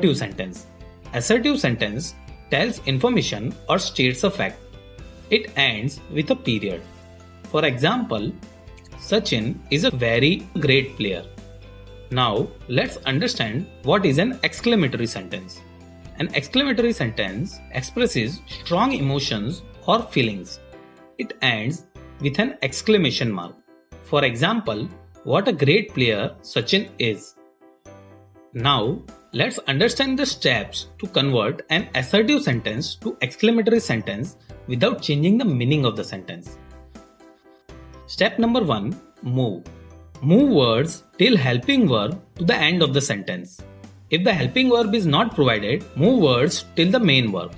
assertive sentence. Assertive sentence tells information or states a fact. It ends with a period. For example, Sachin is a very great player. Now let's understand what is an exclamatory sentence. An exclamatory sentence expresses strong emotions or feelings. It ends with an exclamation mark. For example, what a great player Sachin is. Now, let's understand the steps to convert an assertive sentence to exclamatory sentence without changing the meaning of the sentence. Step number 1. Move. Move words till helping verb to the end of the sentence. If the helping verb is not provided, move words till the main verb.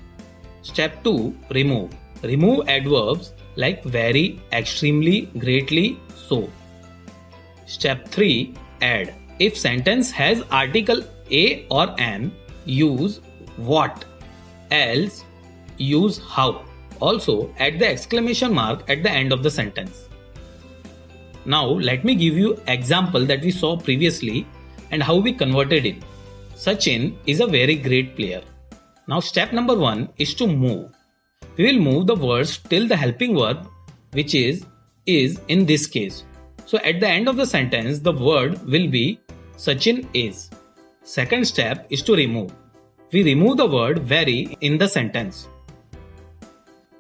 Step 2. Remove. Remove adverbs like very, extremely, greatly, so. Step 3. Add. If sentence has article a or an, use what, else use how. Also add the exclamation mark at the end of the sentence. Now let me give you example that we saw previously and how we converted it. Sachin is a very great player. Now step number 1 is to move. We will move the words till the helping verb, which is in this case. So at the end of the sentence, the word will be Sachin is. Second step is to remove. We remove the word very in the sentence.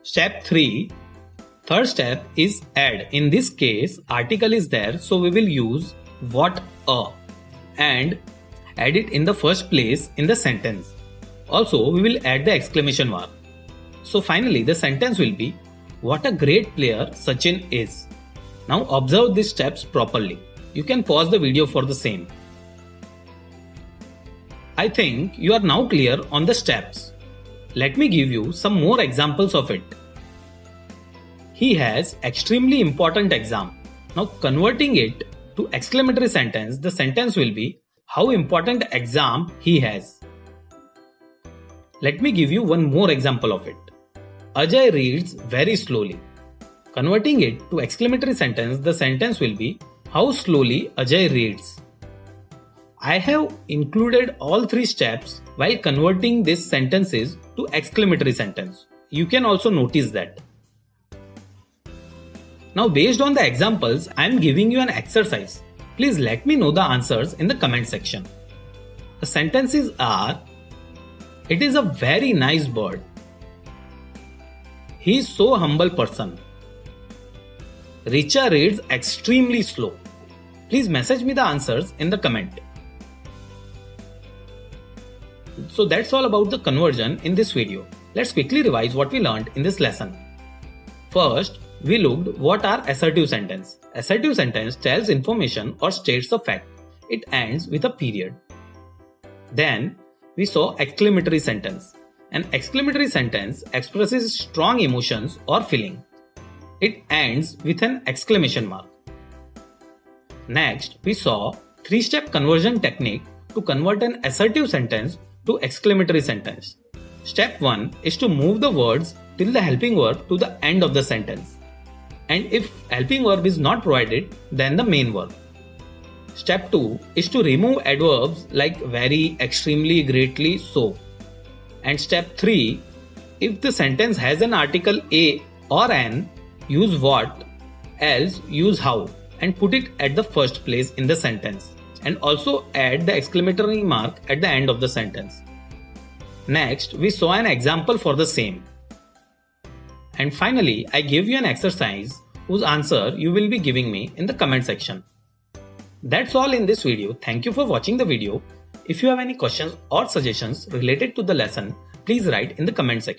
Step 3. Third step is add. In this case, article is there, so we will use what a and add it in the first place in the sentence. Also, we will add the exclamation mark. So finally, the sentence will be what a great player Sachin is. Now observe these steps properly. You can pause the video for the same. I think you are now clear on the steps. Let me give you some more examples of it. He has extremely important exam. Now converting it to exclamatory sentence, the sentence will be how important exam he has. Let me give you one more example of it. Ajay reads very slowly. Converting it to exclamatory sentence, the sentence will be how slowly Ajay reads. I have included all 3 steps while converting these sentences to exclamatory sentence. You can also notice that. Now based on the examples, I am giving you an exercise. Please let me know the answers in the comment section. The sentences are: it is a very nice bird. He is so humble person. Richa reads extremely slow. Please message me the answers in the comment. So that's all about the conversion in this video. Let's quickly revise what we learned in this lesson. First, we looked what are assertive sentence. Assertive sentence tells information or states a fact. It ends with a period. Then we saw exclamatory sentence. An exclamatory sentence expresses strong emotions or feeling. It ends with an exclamation mark. Next, we saw 3-step conversion technique to convert an assertive sentence to exclamatory sentence. Step 1 is to move the words till the helping verb to the end of the sentence. And if helping verb is not provided, then the main verb. Step 2 is to remove adverbs like very, extremely, greatly, so. And step 3, if the sentence has an article a or an, use what, else use how, and put it at the first place in the sentence. And also add the exclamatory mark at the end of the sentence. Next, we saw an example for the same. And finally, I gave you an exercise whose answer you will be giving me in the comment section. That's all in this video. Thank you for watching the video. If you have any questions or suggestions related to the lesson, please write in the comment section.